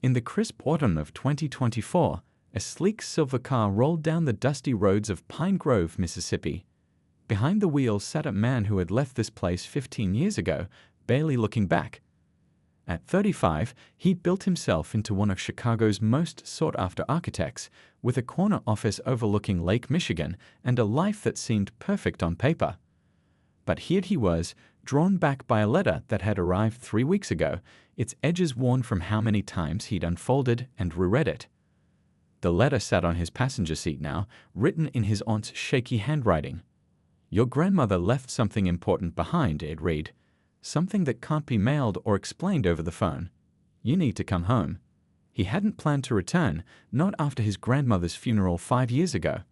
In the crisp autumn of 2024, a sleek silver car rolled down the dusty roads of Pine Grove, Mississippi. Behind the wheel sat a man who had left this place 15 years ago, barely looking back. At 35, he built himself into one of Chicago's most sought-after architects, with a corner office overlooking Lake Michigan and a life that seemed perfect on paper. But here he was, drawn back by a letter that had arrived 3 weeks ago, its edges worn from how many times he'd unfolded and reread it. The letter sat on his passenger seat now, written in his aunt's shaky handwriting. "Your grandmother left something important behind," it read. "Something that can't be mailed or explained over the phone. You need to come home." He hadn't planned to return, not after his grandmother's funeral 5 years ago.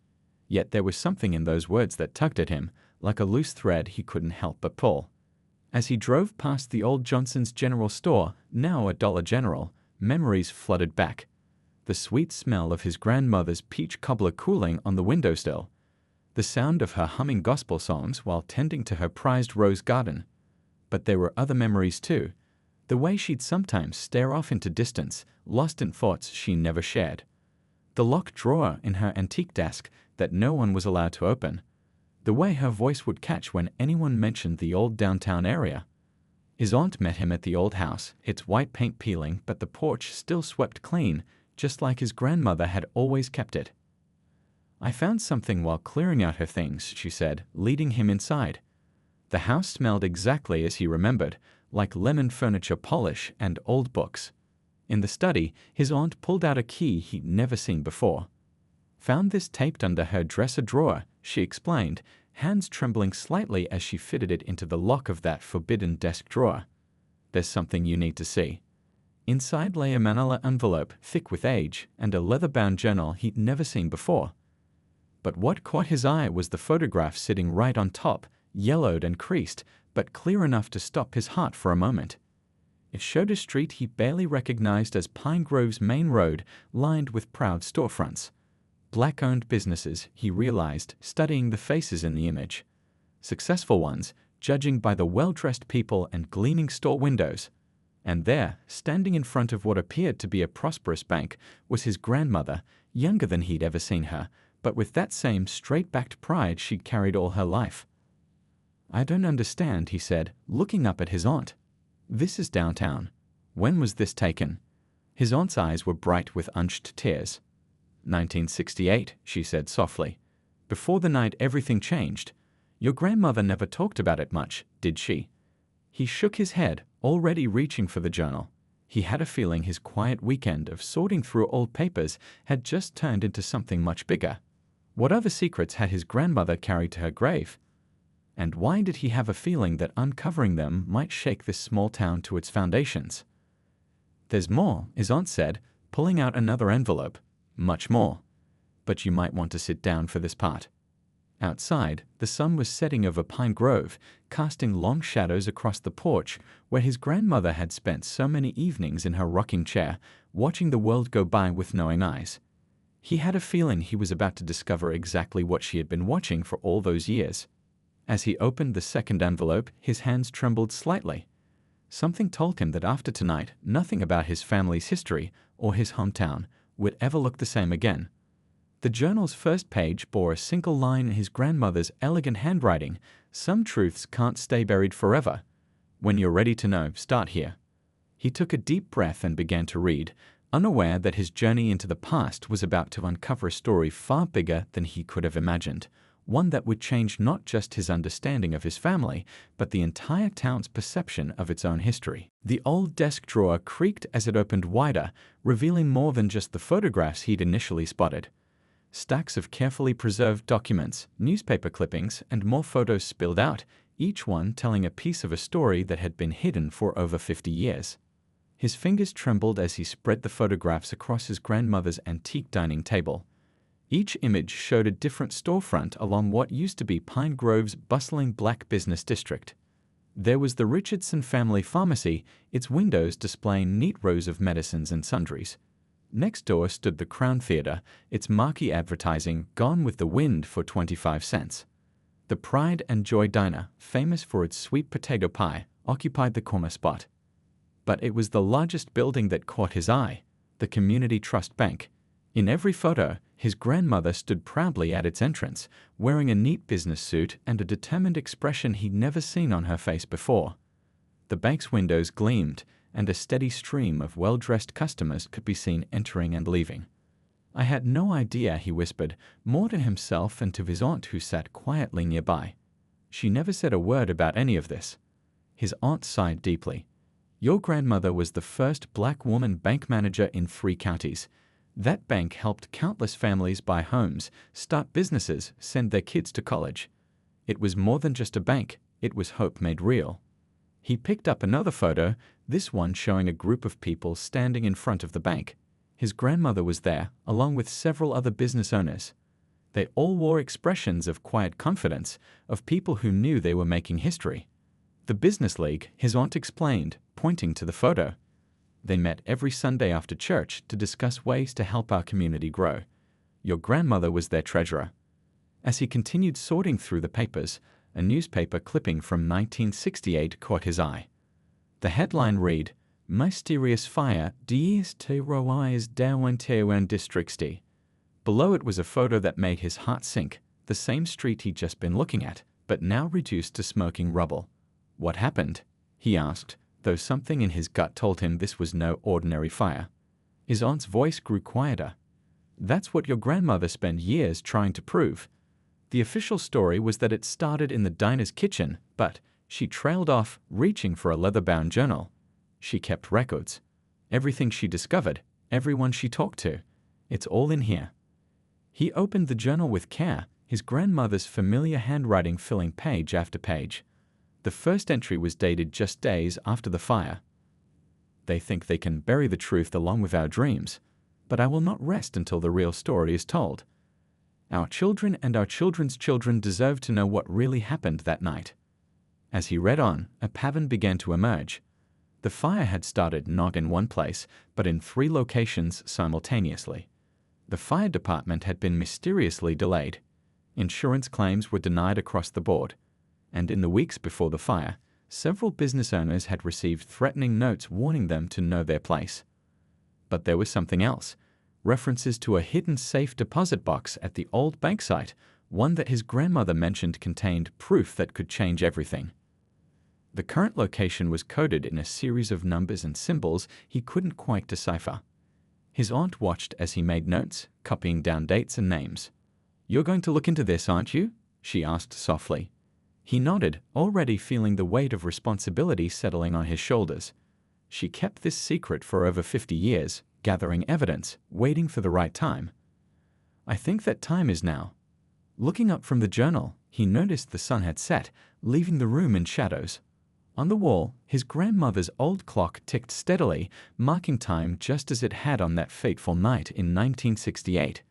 Yet there was something in those words that tugged at him, like a loose thread he couldn't help but pull. As he drove past the old Johnson's General Store, now a Dollar General, memories flooded back. The sweet smell of his grandmother's peach cobbler cooling on the windowsill. The sound of her humming gospel songs while tending to her prized rose garden. But there were other memories too. The way she'd sometimes stare off into distance, lost in thoughts she never shared. The locked drawer in her antique desk that no one was allowed to open. The way her voice would catch when anyone mentioned the old downtown area. His aunt met him at the old house, its white paint peeling but the porch still swept clean, just like his grandmother had always kept it. "I found something while clearing out her things," she said, leading him inside. The house smelled exactly as he remembered, like lemon furniture polish and old books. In the study, his aunt pulled out a key he'd never seen before. "Found this taped under her dresser drawer," she explained, hands trembling slightly as she fitted it into the lock of that forbidden desk drawer. "There's something you need to see." Inside lay a manila envelope, thick with age, and a leather-bound journal he'd never seen before. But what caught his eye was the photograph sitting right on top, yellowed and creased, but clear enough to stop his heart for a moment. It showed a street he barely recognized as Pine Grove's main road, lined with proud storefronts. Black-owned businesses, he realized, studying the faces in the image. Successful ones, judging by the well-dressed people and gleaming store windows. And there, standing in front of what appeared to be a prosperous bank, was his grandmother, younger than he'd ever seen her, but with that same straight-backed pride she'd carried all her life. "I don't understand," he said, looking up at his aunt. "This is downtown. When was this taken?" His aunt's eyes were bright with unshed tears. 1968, she said softly. "Before the night everything changed. Your grandmother never talked about it much, did she?" He shook his head, already reaching for the journal. He had a feeling his quiet weekend of sorting through old papers had just turned into something much bigger. What other secrets had his grandmother carried to her grave? And why did he have a feeling that uncovering them might shake this small town to its foundations? "There's more," his aunt said, pulling out another envelope. "Much more. But you might want to sit down for this part." Outside, the sun was setting over Pine Grove, casting long shadows across the porch where his grandmother had spent so many evenings in her rocking chair, watching the world go by with knowing eyes. He had a feeling he was about to discover exactly what she had been watching for all those years. As he opened the second envelope, his hands trembled slightly. Something told him that after tonight, nothing about his family's history or his hometown would ever look the same again. The journal's first page bore a single line in his grandmother's elegant handwriting: "Some truths can't stay buried forever. When you're ready to know, start here." He took a deep breath and began to read, unaware that his journey into the past was about to uncover a story far bigger than he could have imagined, one that would change not just his understanding of his family, but the entire town's perception of its own history. The old desk drawer creaked as it opened wider, revealing more than just the photographs he'd initially spotted. Stacks of carefully preserved documents, newspaper clippings, and more photos spilled out, each one telling a piece of a story that had been hidden for over 50 years. His fingers trembled as he spread the photographs across his grandmother's antique dining table. Each image showed a different storefront along what used to be Pine Grove's bustling black business district. There was the Richardson family pharmacy, its windows displaying neat rows of medicines and sundries. Next door stood the Crown Theater, its marquee advertising "Gone with the Wind" for 25 cents. The Pride and Joy Diner, famous for its sweet potato pie, occupied the corner spot. But it was the largest building that caught his eye. the Community Trust Bank. In every photo, his grandmother stood proudly at its entrance, wearing a neat business suit and a determined expression he'd never seen on her face before. The bank's windows gleamed, and a steady stream of well-dressed customers could be seen entering and leaving. "I had no idea," he whispered, more to himself and to his aunt who sat quietly nearby. "She never said a word about any of this." His aunt sighed deeply. "Your grandmother was the first black woman bank manager in 3 counties. That bank helped countless families buy homes, start businesses, send their kids to college. It was more than just a bank, it was hope made real." He picked up another photo, this one showing a group of people standing in front of the bank. His grandmother was there, along with several other business owners. They all wore expressions of quiet confidence, of people who knew they were making history. "The Business League," his aunt explained, pointing to the photo. "They met every Sunday after church to discuss ways to help our community grow. Your grandmother was their treasurer." As he continued sorting through the papers, a newspaper clipping from 1968 caught his eye. The headline read, "Mysterious Fire DST Rois Downtown Districts." Below it was a photo that made his heart sink, the same street he'd just been looking at, but now reduced to smoking rubble. "What happened?" he asked, though something in his gut told him this was no ordinary fire. His aunt's voice grew quieter. "That's what your grandmother spent years trying to prove. The official story was that it started in the diner's kitchen, but she trailed off, reaching for a leather-bound journal. She kept records. Everything she discovered, everyone she talked to. It's all in here." He opened the journal with care, his grandmother's familiar handwriting filling page after page. The first entry was dated just days after the fire. "They think they can bury the truth along with our dreams, but I will not rest until the real story is told. Our children and our children's children deserve to know what really happened that night." As he read on, a pattern began to emerge. The fire had started not in one place, but in 3 locations simultaneously. The fire department had been mysteriously delayed. Insurance claims were denied across the board. And in the weeks before the fire, several business owners had received threatening notes warning them to know their place. But there was something else. References to a hidden safe deposit box at the old bank site, one that his grandmother mentioned contained proof that could change everything. The current location was coded in a series of numbers and symbols he couldn't quite decipher. His aunt watched as he made notes, copying down dates and names. "You're going to look into this, aren't you?" she asked softly. He nodded, already feeling the weight of responsibility settling on his shoulders. She kept this secret for over 50 years, gathering evidence, waiting for the right time. "I think that time is now." Looking up from the journal, he noticed the sun had set, leaving the room in shadows. On the wall, his grandmother's old clock ticked steadily, marking time just as it had on that fateful night in 1968.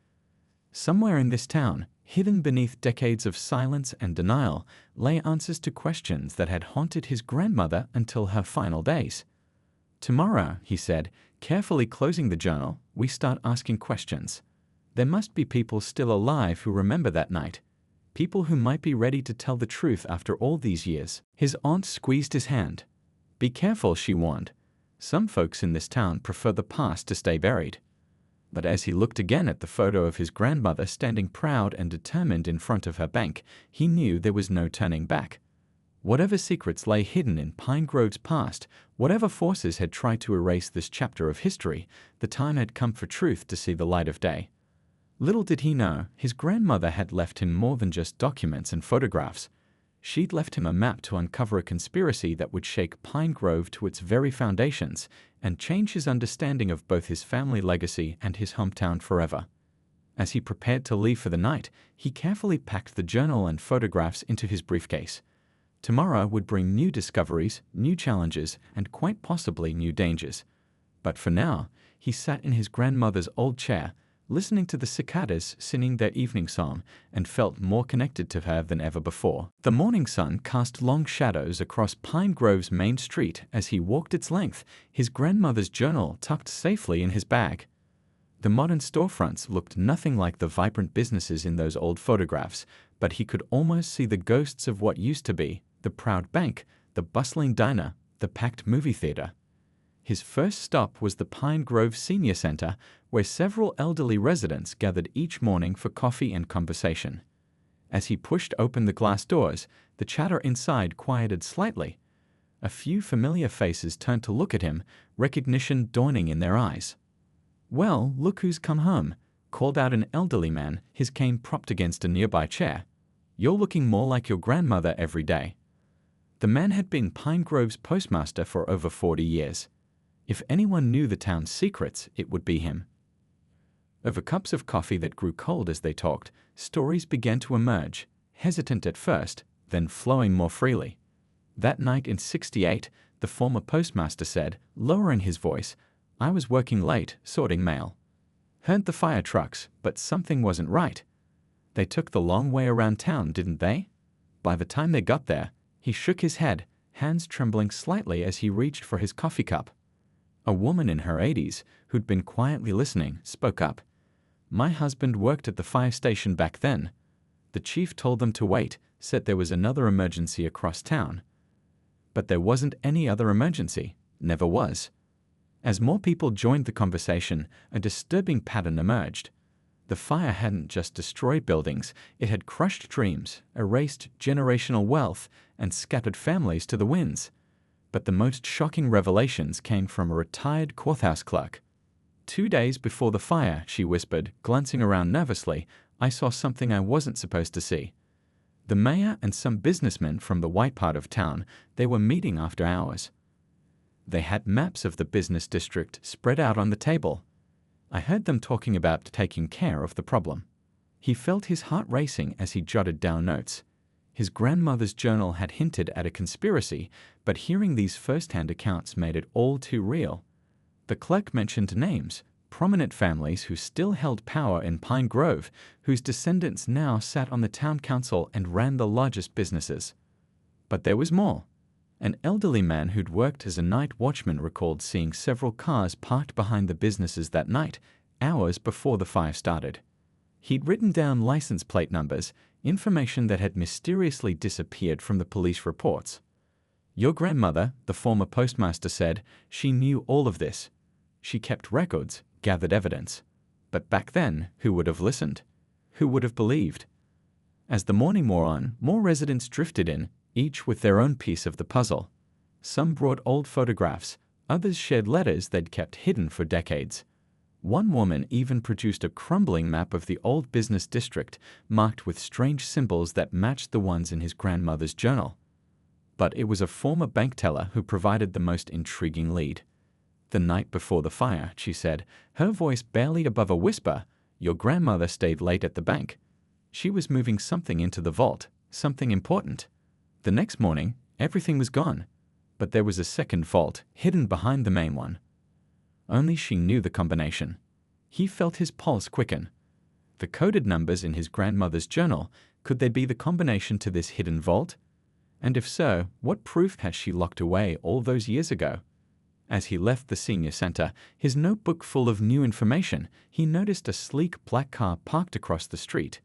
Somewhere in this town, hidden beneath decades of silence and denial, lay answers to questions that had haunted his grandmother until her final days. "Tomorrow," he said, carefully closing the journal, "we start asking questions. There must be people still alive who remember that night. People who might be ready to tell the truth after all these years." His aunt squeezed his hand. "Be careful," she warned. "Some folks in this town prefer the past to stay buried." But as he looked again at the photo of his grandmother standing proud and determined in front of her bank, he knew there was no turning back. Whatever secrets lay hidden in Pine Grove's past, whatever forces had tried to erase this chapter of history, the time had come for truth to see the light of day. Little did he know, his grandmother had left him more than just documents and photographs. She'd left him a map to uncover a conspiracy that would shake Pine Grove to its very foundations and change his understanding of both his family legacy and his hometown forever. As he prepared to leave for the night, he carefully packed the journal and photographs into his briefcase. Tomorrow would bring new discoveries, new challenges, and quite possibly new dangers. But for now, he sat in his grandmother's old chair, listening to the cicadas singing their evening song, and felt more connected to her than ever before. The morning sun cast long shadows across Pine Grove's main street as he walked its length, his grandmother's journal tucked safely in his bag. The modern storefronts looked nothing like the vibrant businesses in those old photographs, but he could almost see the ghosts of what used to be: the proud bank, the bustling diner, the packed movie theater. His first stop was the Pine Grove Senior Center, where several elderly residents gathered each morning for coffee and conversation. As he pushed open the glass doors, the chatter inside quieted slightly. A few familiar faces turned to look at him, recognition dawning in their eyes. "Well, look who's come home," called out an elderly man, his cane propped against a nearby chair. "You're looking more like your grandmother every day." The man had been Pine Grove's postmaster for over 40 years. If anyone knew the town's secrets, it would be him. Over cups of coffee that grew cold as they talked, stories began to emerge, hesitant at first, then flowing more freely. That night in '68, the former postmaster said, lowering his voice, "I was working late, sorting mail. Heard the fire trucks, but something wasn't right. They took the long way around town, didn't they?" By the time they got there, he shook his head, hands trembling slightly as he reached for his coffee cup. A woman in her 80s, who'd been quietly listening, spoke up. "My husband worked at the fire station back then. The chief told them to wait, said there was another emergency across town. But there wasn't any other emergency, never was." As more people joined the conversation, a disturbing pattern emerged. The fire hadn't just destroyed buildings, it had crushed dreams, erased generational wealth, and scattered families to the winds. But the most shocking revelations came from a retired courthouse clerk. "2 days before the fire," she whispered, glancing around nervously, "I saw something I wasn't supposed to see. The mayor and some businessmen from the white part of town, they were meeting after hours. They had maps of the business district spread out on the table. I heard them talking about taking care of the problem." He felt his heart racing as he jotted down notes. His grandmother's journal had hinted at a conspiracy, but hearing these first-hand accounts made it all too real. The clerk mentioned names, prominent families who still held power in Pine Grove, whose descendants now sat on the town council and ran the largest businesses. But there was more. An elderly man who'd worked as a night watchman recalled seeing several cars parked behind the businesses that night, hours before the fire started. He'd written down license plate numbers, information that had mysteriously disappeared from the police reports. "Your grandmother," the former postmaster said, "she knew all of this. She kept records, gathered evidence. But back then, who would have listened? Who would have believed?" As the morning wore on, more residents drifted in, each with their own piece of the puzzle. Some brought old photographs, others shared letters they'd kept hidden for decades. One woman even produced a crumbling map of the old business district, marked with strange symbols that matched the ones in his grandmother's journal. But it was a former bank teller who provided the most intriguing lead. "The night before the fire," she said, her voice barely above a whisper, "your grandmother stayed late at the bank. She was moving something into the vault, something important. The next morning, everything was gone, but there was a second vault hidden behind the main one. Only she knew the combination." He felt his pulse quicken. The coded numbers in his grandmother's journal, could they be the combination to this hidden vault? And if so, what proof had she locked away all those years ago? As he left the senior center, his notebook full of new information, he noticed a sleek black car parked across the street.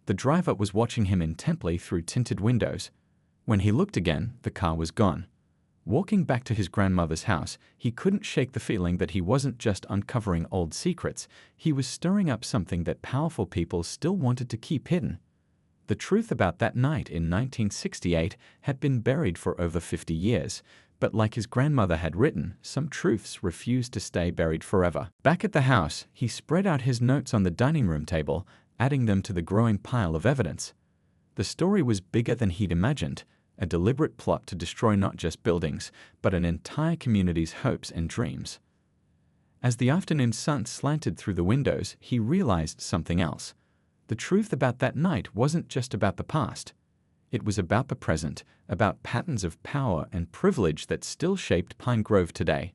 The driver was watching him intently through tinted windows. When he looked again, the car was gone. Walking back to his grandmother's house, he couldn't shake the feeling that he wasn't just uncovering old secrets, he was stirring up something that powerful people still wanted to keep hidden. The truth about that night in 1968 had been buried for over 50 years, but like his grandmother had written, some truths refused to stay buried forever. Back at the house, he spread out his notes on the dining room table, adding them to the growing pile of evidence. The story was bigger than he'd imagined, a deliberate plot to destroy not just buildings, but an entire community's hopes and dreams. As the afternoon sun slanted through the windows, he realized something else. The truth about that night wasn't just about the past. It was about the present, about patterns of power and privilege that still shaped Pine Grove today.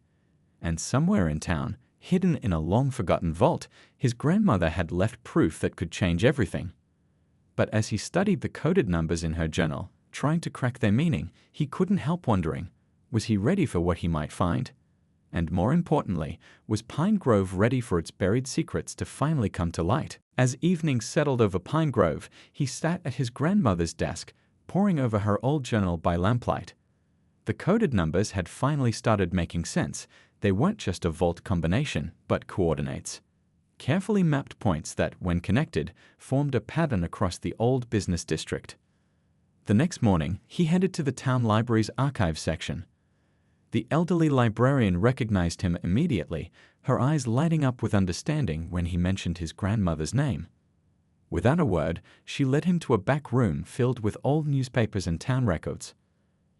And somewhere in town, hidden in a long-forgotten vault, his grandmother had left proof that could change everything. But as he studied the coded numbers in her journal, trying to crack their meaning, he couldn't help wondering, was he ready for what he might find? And more importantly, was Pine Grove ready for its buried secrets to finally come to light? As evening settled over Pine Grove, he sat at his grandmother's desk, poring over her old journal by lamplight. The coded numbers had finally started making sense. They weren't just a vault combination, but coordinates. Carefully mapped points that, when connected, formed a pattern across the old business district. The next morning, he headed to the town library's archives section. The elderly librarian recognized him immediately, her eyes lighting up with understanding when he mentioned his grandmother's name. Without a word, she led him to a back room filled with old newspapers and town records.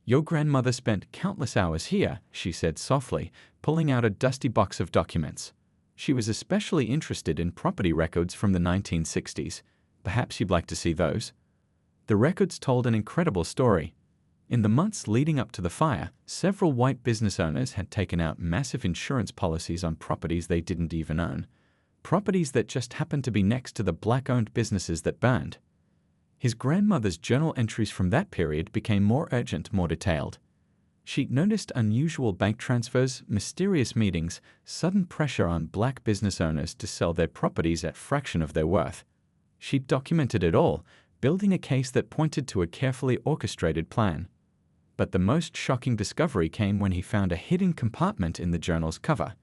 "Your grandmother spent countless hours here," she said softly, pulling out a dusty box of documents. "She was especially interested in property records from the 1960s. Perhaps you'd like to see those?" The records told an incredible story. In the months leading up to the fire, several white business owners had taken out massive insurance policies on properties they didn't even own. Properties that just happened to be next to the black-owned businesses that burned. His grandmother's journal entries from that period became more urgent, more detailed. She noticed unusual bank transfers, mysterious meetings, sudden pressure on black business owners to sell their properties at a fraction of their worth. She documented it all, building a case that pointed to a carefully orchestrated plan. But the most shocking discovery came when he found a hidden compartment in the journal's cover.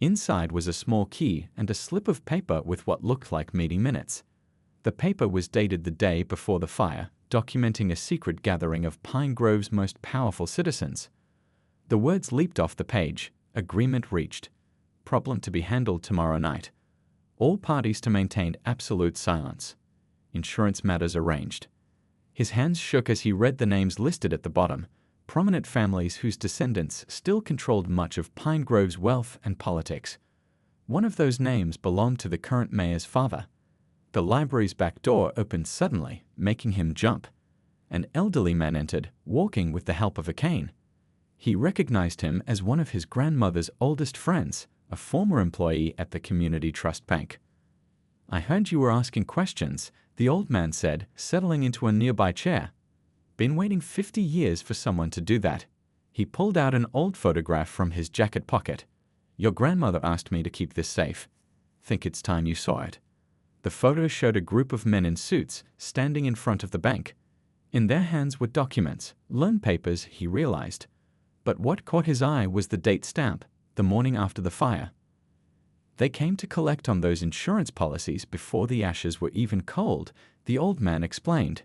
Inside was a small key and a slip of paper with what looked like meeting minutes. The paper was dated the day before the fire, documenting a secret gathering of Pine Grove's most powerful citizens. The words leaped off the page: agreement reached. Problem to be handled tomorrow night. All parties to maintain absolute silence. Insurance matters arranged. His hands shook as he read the names listed at the bottom. Prominent families whose descendants still controlled much of Pine Grove's wealth and politics. One of those names belonged to the current mayor's father. The library's back door opened suddenly, making him jump. An elderly man entered, walking with the help of a cane. He recognized him as one of his grandmother's oldest friends, a former employee at the Community Trust Bank. "I heard you were asking questions," the old man said, settling into a nearby chair. "Been waiting 50 years for someone to do that." He pulled out an old photograph from his jacket pocket. "Your grandmother asked me to keep this safe. Think it's time you saw it." The photo showed a group of men in suits standing in front of the bank. In their hands were documents, loan papers, he realized. But what caught his eye was the date stamp, the morning after the fire. They came to collect on those insurance policies before the ashes were even cold, the old man explained.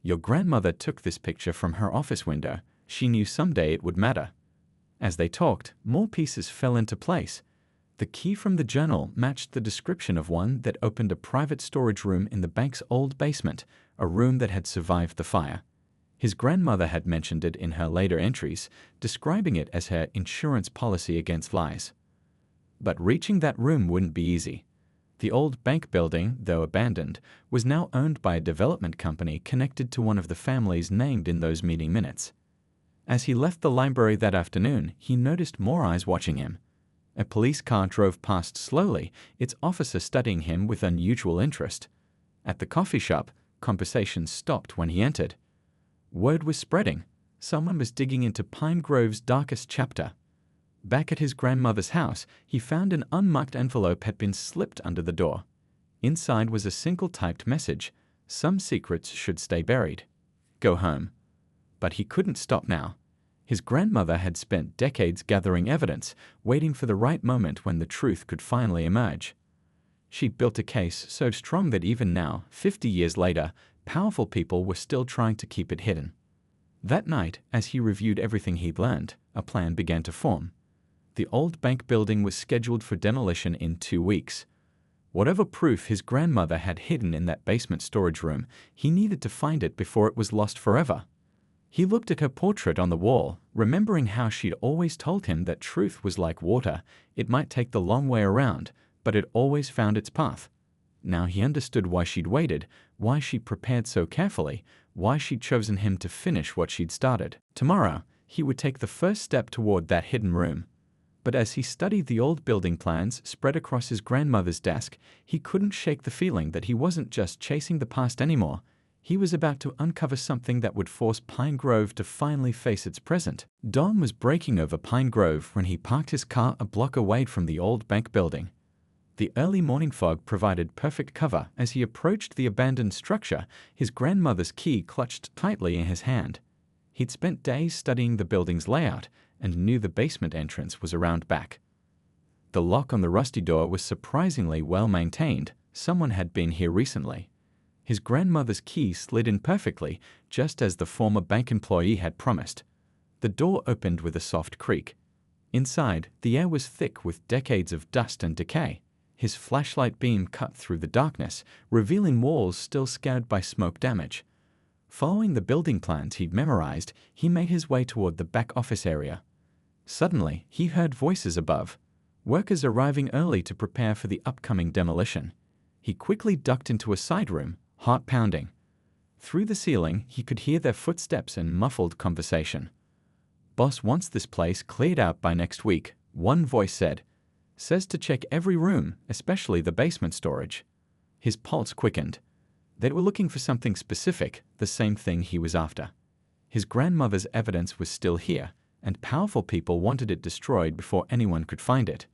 "Your grandmother took this picture from her office window. She knew someday it would matter." As they talked, more pieces fell into place. The key from the journal matched the description of one that opened a private storage room in the bank's old basement, a room that had survived the fire. His grandmother had mentioned it in her later entries, describing it as her insurance policy against lies. But reaching that room wouldn't be easy. The old bank building, though abandoned, was now owned by a development company connected to one of the families named in those meeting minutes. As he left the library that afternoon, he noticed more eyes watching him. A police car drove past slowly, its officer studying him with unusual interest. At the coffee shop, conversation stopped when he entered. Word was spreading. Someone was digging into Pine Grove's darkest chapter. Back at his grandmother's house, he found an unmarked envelope had been slipped under the door. Inside was a single typed message: "Some secrets should stay buried. Go home." But he couldn't stop now. His grandmother had spent decades gathering evidence, waiting for the right moment when the truth could finally emerge. She built a case so strong that even now, 50 years later, powerful people were still trying to keep it hidden. That night, as he reviewed everything he'd learned, a plan began to form. The old bank building was scheduled for demolition in 2 weeks. Whatever proof his grandmother had hidden in that basement storage room, he needed to find it before it was lost forever. He looked at her portrait on the wall, remembering how she'd always told him that truth was like water. It might take the long way around, but it always found its path. Now he understood why she'd waited, why she'd prepared so carefully, why she'd chosen him to finish what she'd started. Tomorrow, he would take the first step toward that hidden room. But as he studied the old building plans spread across his grandmother's desk, he couldn't shake the feeling that he wasn't just chasing the past anymore. He was about to uncover something that would force Pine Grove to finally face its present. Dawn was breaking over Pine Grove when he parked his car a block away from the old bank building. The early morning fog provided perfect cover. As he approached the abandoned structure, his grandmother's key clutched tightly in his hand. He'd spent days studying the building's layout, and knew the basement entrance was around back. The lock on the rusty door was surprisingly well maintained. Someone had been here recently. His grandmother's key slid in perfectly, just as the former bank employee had promised. The door opened with a soft creak. Inside, the air was thick with decades of dust and decay. His flashlight beam cut through the darkness, revealing walls still scarred by smoke damage. Following the building plans he'd memorized, he made his way toward the back office area. Suddenly, he heard voices above, workers arriving early to prepare for the upcoming demolition. He quickly ducked into a side room, heart pounding. Through the ceiling, he could hear their footsteps and muffled conversation. "Boss wants this place cleared out by next week," one voice said. "Says to check every room, especially the basement storage." His pulse quickened. They were looking for something specific, the same thing he was after. His grandmother's evidence was still here, and powerful people wanted it destroyed before anyone could find it.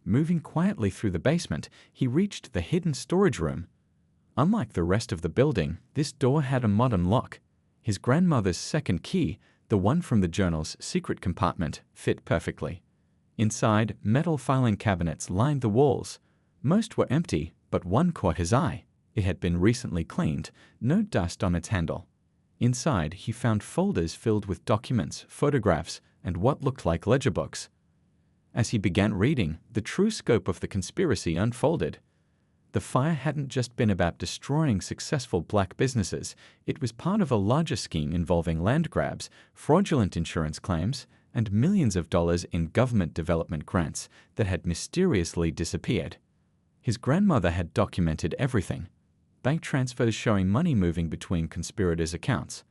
Moving quietly through the basement, he reached the hidden storage room. Unlike the rest of the building, this door had a modern lock. His grandmother's second key, the one from the journal's secret compartment, fit perfectly. Inside, metal filing cabinets lined the walls. Most were empty, but one caught his eye. It had been recently cleaned, no dust on its handle. Inside, he found folders filled with documents, photographs, and what looked like ledger books. As he began reading, the true scope of the conspiracy unfolded. The fire hadn't just been about destroying successful black businesses. It was part of a larger scheme involving land grabs, fraudulent insurance claims, and millions of dollars in government development grants that had mysteriously disappeared. His grandmother had documented everything. Bank transfers showing money moving between conspirators' accounts,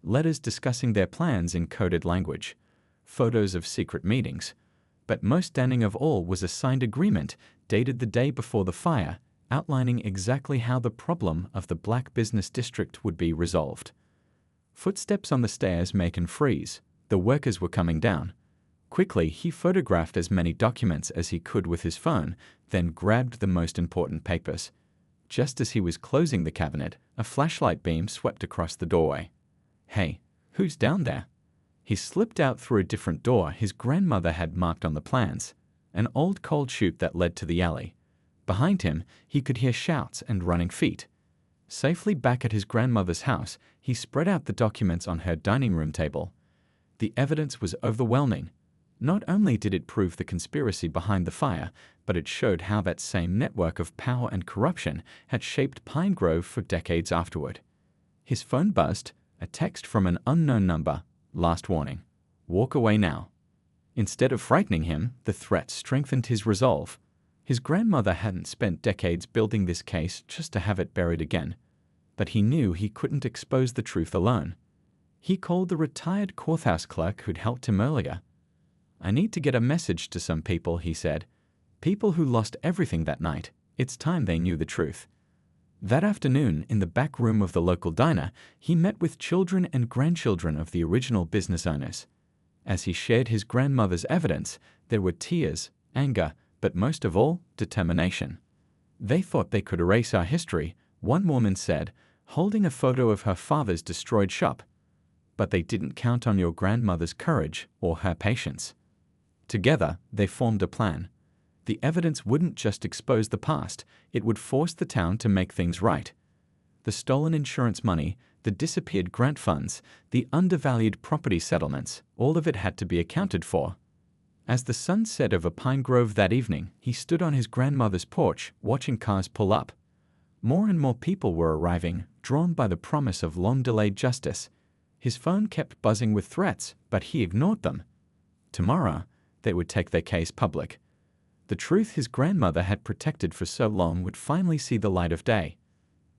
letters discussing their plans in coded language, photos of secret meetings. But most stunning of all was a signed agreement dated the day before the fire, outlining exactly how the problem of the black business district would be resolved. Footsteps on the stairs made him freeze. The workers were coming down. Quickly, he photographed as many documents as he could with his phone, then grabbed the most important papers. Just as he was closing the cabinet, a flashlight beam swept across the doorway. "Hey, who's down there?" He slipped out through a different door his grandmother had marked on the plans, an old cold chute that led to the alley. Behind him, he could hear shouts and running feet. Safely back at his grandmother's house, he spread out the documents on her dining room table. The evidence was overwhelming. Not only did it prove the conspiracy behind the fire, but it showed how that same network of power and corruption had shaped Pine Grove for decades afterward. His phone buzzed, a text from an unknown number. "Last warning. Walk away now." Instead of frightening him, the threat strengthened his resolve. His grandmother hadn't spent decades building this case just to have it buried again. But he knew he couldn't expose the truth alone. He called the retired courthouse clerk who'd helped him earlier. "I need to get a message to some people," he said. "People who lost everything that night. It's time they knew the truth." That afternoon, in the back room of the local diner, he met with children and grandchildren of the original business owners. As he shared his grandmother's evidence, there were tears, anger, but most of all, determination. "They thought they could erase our history," one woman said, holding a photo of her father's destroyed shop. "But they didn't count on your grandmother's courage or her patience." Together, they formed a plan. The evidence wouldn't just expose the past, it would force the town to make things right. The stolen insurance money, the disappeared grant funds, the undervalued property settlements, all of it had to be accounted for. As the sun set over Pine Grove that evening, he stood on his grandmother's porch, watching cars pull up. More and more people were arriving, drawn by the promise of long-delayed justice. His phone kept buzzing with threats, but he ignored them. Tomorrow, they would take their case public. The truth his grandmother had protected for so long would finally see the light of day.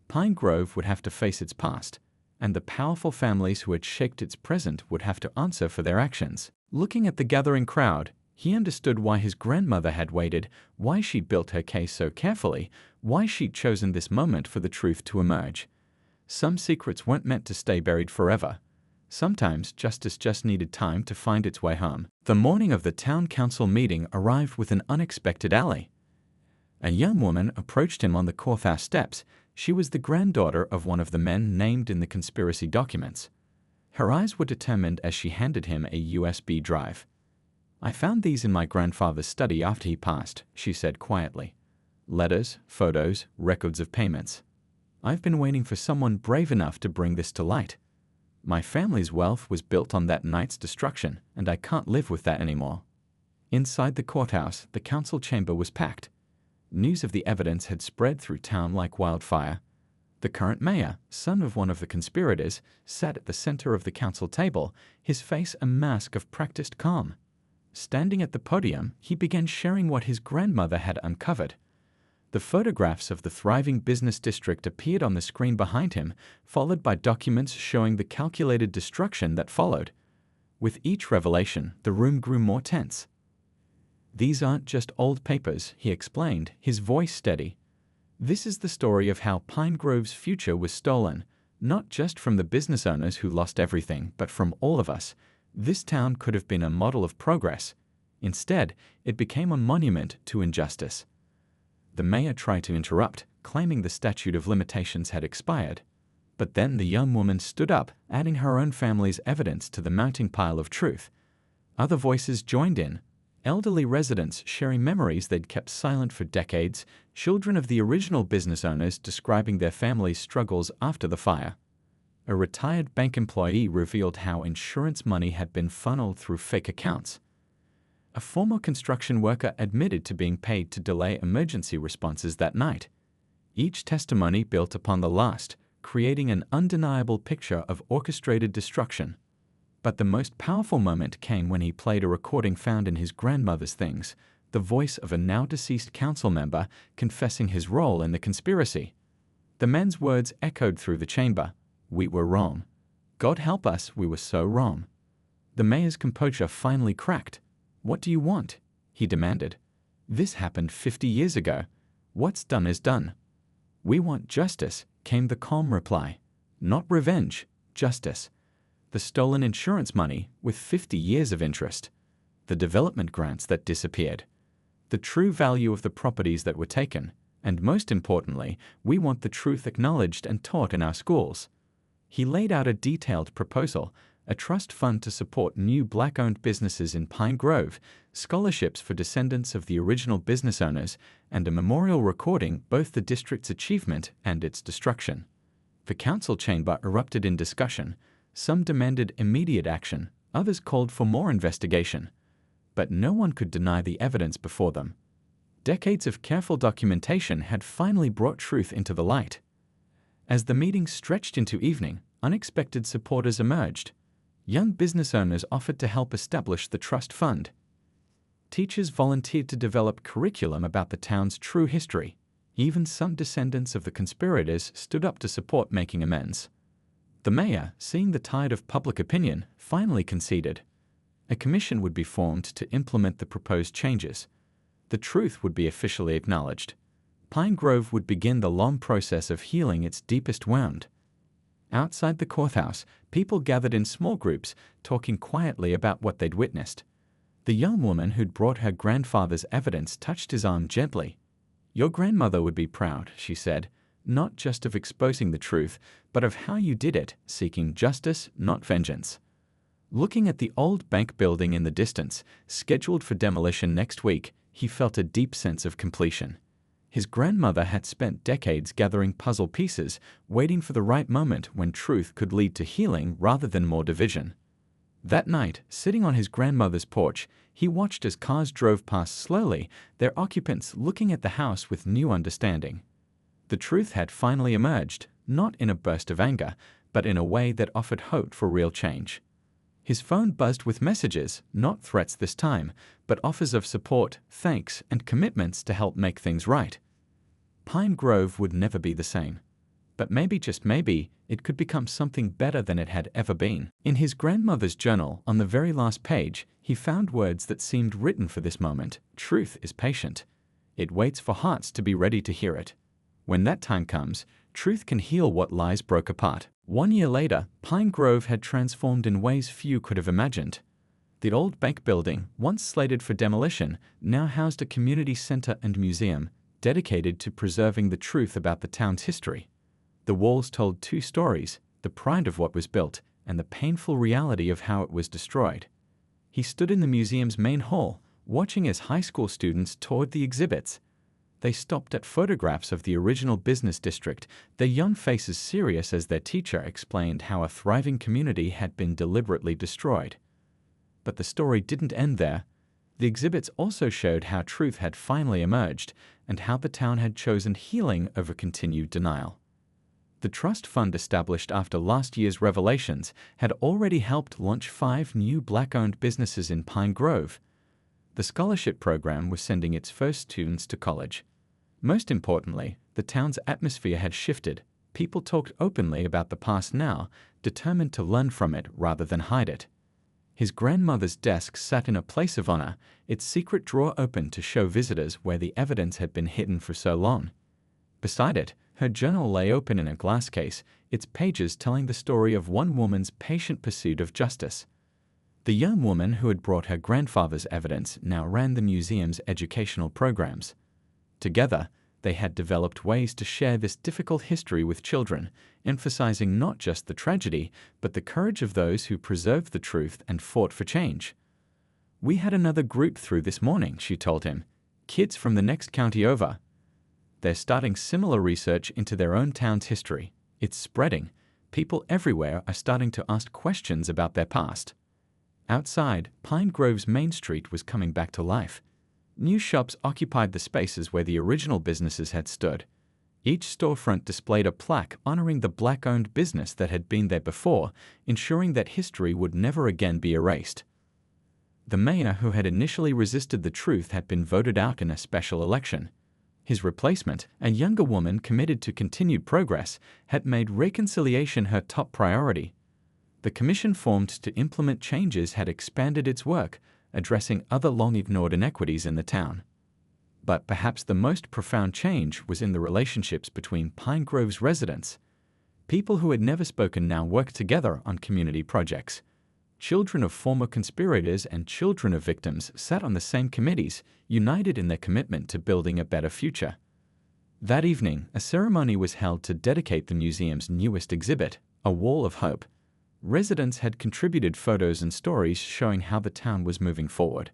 Pine Grove would have to face its past, and the powerful families who had shaped its present would have to answer for their actions. Looking at the gathering crowd, he understood why his grandmother had waited, why she'd built her case so carefully, why she'd chosen this moment for the truth to emerge. Some secrets weren't meant to stay buried forever. Sometimes justice just needed time to find its way home. The morning of the town council meeting arrived with an unexpected ally. A young woman approached him on the courthouse steps. She was the granddaughter of one of the men named in the conspiracy documents. Her eyes were determined as she handed him a USB drive. "I found these in my grandfather's study after he passed," she said quietly. "Letters, photos, records of payments. I've been waiting for someone brave enough to bring this to light. My family's wealth was built on that night's destruction, and I can't live with that anymore." Inside the courthouse, the council chamber was packed. News of the evidence had spread through town like wildfire. The current mayor, son of one of the conspirators, sat at the center of the council table, his face a mask of practiced calm. Standing at the podium, he began sharing what his grandmother had uncovered. The photographs of the thriving business district appeared on the screen behind him, followed by documents showing the calculated destruction that followed. With each revelation, the room grew more tense. "These aren't just old papers," he explained, his voice steady. "This is the story of how Pine Grove's future was stolen, not just from the business owners who lost everything, but from all of us. This town could have been a model of progress. Instead, it became a monument to injustice." The mayor tried to interrupt, claiming the statute of limitations had expired. But then the young woman stood up, adding her own family's evidence to the mounting pile of truth. Other voices joined in. Elderly residents sharing memories they'd kept silent for decades, children of the original business owners describing their family's struggles after the fire. A retired bank employee revealed how insurance money had been funneled through fake accounts. A former construction worker admitted to being paid to delay emergency responses that night. Each testimony built upon the last, creating an undeniable picture of orchestrated destruction. But the most powerful moment came when he played a recording found in his grandmother's things, the voice of a now-deceased council member confessing his role in the conspiracy. The man's words echoed through the chamber. "We were wrong. God help us, we were so wrong." The mayor's composure finally cracked. "What do you want?" he demanded. "This happened 50 years ago. What's done is done." "We want justice," came the calm reply. "Not revenge, justice. The stolen insurance money with 50 years of interest. The development grants that disappeared. The true value of the properties that were taken. And most importantly, we want the truth acknowledged and taught in our schools." He laid out a detailed proposal, a trust fund to support new black-owned businesses in Pine Grove, scholarships for descendants of the original business owners, and a memorial recording both the district's achievement and its destruction. The council chamber erupted in discussion. Some demanded immediate action, others called for more investigation. But no one could deny the evidence before them. Decades of careful documentation had finally brought truth into the light. As the meeting stretched into evening, unexpected supporters emerged. Young business owners offered to help establish the trust fund. Teachers volunteered to develop curriculum about the town's true history. Even some descendants of the conspirators stood up to support making amends. The mayor, seeing the tide of public opinion, finally conceded. A commission would be formed to implement the proposed changes. The truth would be officially acknowledged. Pine Grove would begin the long process of healing its deepest wound. Outside the courthouse, people gathered in small groups, talking quietly about what they'd witnessed. The young woman who'd brought her grandfather's evidence touched his arm gently. "Your grandmother would be proud," she said, "not just of exposing the truth, but of how you did it, seeking justice, not vengeance." Looking at the old bank building in the distance, scheduled for demolition next week, he felt a deep sense of completion. His grandmother had spent decades gathering puzzle pieces, waiting for the right moment when truth could lead to healing rather than more division. That night, sitting on his grandmother's porch, he watched as cars drove past slowly, their occupants looking at the house with new understanding. The truth had finally emerged, not in a burst of anger, but in a way that offered hope for real change. His phone buzzed with messages, not threats this time, but offers of support, thanks, and commitments to help make things right. Pine Grove would never be the same. But maybe, just maybe, it could become something better than it had ever been. In his grandmother's journal, on the very last page, he found words that seemed written for this moment. "Truth is patient. It waits for hearts to be ready to hear it. When that time comes, truth can heal what lies broke apart." 1 year later, Pine Grove had transformed in ways few could have imagined. The old bank building, once slated for demolition, now housed a community center and museum dedicated to preserving the truth about the town's history. The walls told two stories, the pride of what was built and the painful reality of how it was destroyed. He stood in the museum's main hall, watching as high school students toured the exhibits. They stopped at photographs of the original business district, their young faces serious as their teacher explained how a thriving community had been deliberately destroyed. But the story didn't end there. The exhibits also showed how truth had finally emerged and how the town had chosen healing over continued denial. The trust fund established after last year's revelations had already helped launch 5 new Black-owned businesses in Pine Grove. The scholarship program was sending its first students to college. Most importantly, the town's atmosphere had shifted. People talked openly about the past now, determined to learn from it rather than hide it. His grandmother's desk sat in a place of honor, its secret drawer open to show visitors where the evidence had been hidden for so long. Beside it, her journal lay open in a glass case, its pages telling the story of one woman's patient pursuit of justice. The young woman who had brought her grandfather's evidence now ran the museum's educational programs. Together, they had developed ways to share this difficult history with children, emphasizing not just the tragedy, but the courage of those who preserved the truth and fought for change. "We had another group through this morning," she told him. "Kids from the next county over. They're starting similar research into their own town's history. It's spreading. People everywhere are starting to ask questions about their past." Outside, Pine Grove's Main Street was coming back to life. New shops occupied the spaces where the original businesses had stood. Each storefront displayed a plaque honoring the Black-owned business that had been there before, ensuring that history would never again be erased. The mayor who had initially resisted the truth had been voted out in a special election. His replacement, a younger woman committed to continued progress, had made reconciliation her top priority. The commission formed to implement changes had expanded its work, addressing other long-ignored inequities in the town. But perhaps the most profound change was in the relationships between Pine Grove's residents. People who had never spoken now worked together on community projects. Children of former conspirators and children of victims sat on the same committees, united in their commitment to building a better future. That evening, a ceremony was held to dedicate the museum's newest exhibit, A Wall of Hope. Residents had contributed photos and stories showing how the town was moving forward.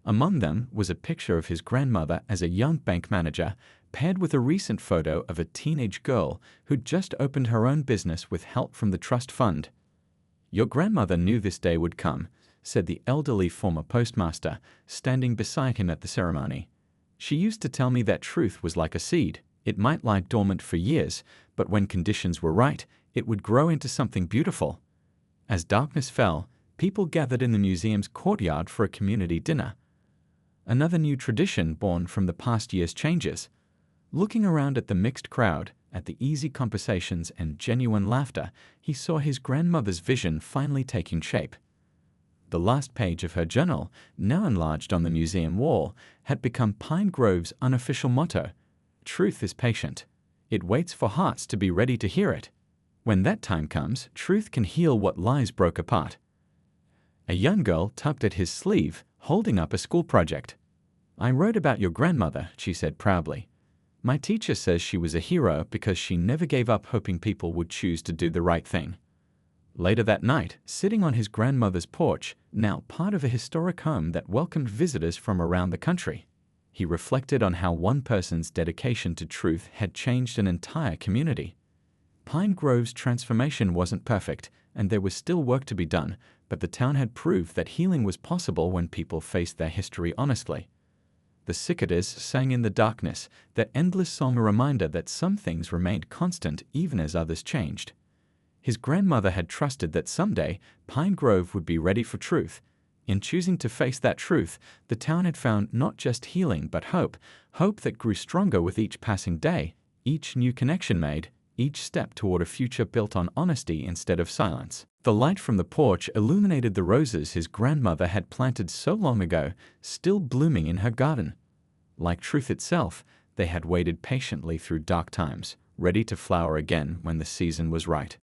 Among them was a picture of his grandmother as a young bank manager, paired with a recent photo of a teenage girl who'd just opened her own business with help from the trust fund. "Your grandmother knew this day would come," said the elderly former postmaster, standing beside him at the ceremony. "She used to tell me that truth was like a seed. It might lie dormant for years, but when conditions were right, it would grow into something beautiful." As darkness fell, people gathered in the museum's courtyard for a community dinner. Another new tradition born from the past year's changes. Looking around at the mixed crowd, at the easy conversations and genuine laughter, he saw his grandmother's vision finally taking shape. The last page of her journal, now enlarged on the museum wall, had become Pine Grove's unofficial motto: "Truth is patient. It waits for hearts to be ready to hear it. When that time comes, truth can heal what lies broke apart." A young girl tugged at his sleeve, holding up a school project. "I wrote about your grandmother," she said proudly. "My teacher says she was a hero because she never gave up hoping people would choose to do the right thing." Later that night, sitting on his grandmother's porch, now part of a historic home that welcomed visitors from around the country, he reflected on how one person's dedication to truth had changed an entire community. Pine Grove's transformation wasn't perfect, and there was still work to be done, but the town had proved that healing was possible when people faced their history honestly. The cicadas sang in the darkness, their endless song a reminder that some things remained constant even as others changed. His grandmother had trusted that someday Pine Grove would be ready for truth. In choosing to face that truth, the town had found not just healing but hope, hope that grew stronger with each passing day, each new connection made, each step toward a future built on honesty instead of silence. The light from the porch illuminated the roses his grandmother had planted so long ago, still blooming in her garden. Like truth itself, they had waited patiently through dark times, ready to flower again when the season was right.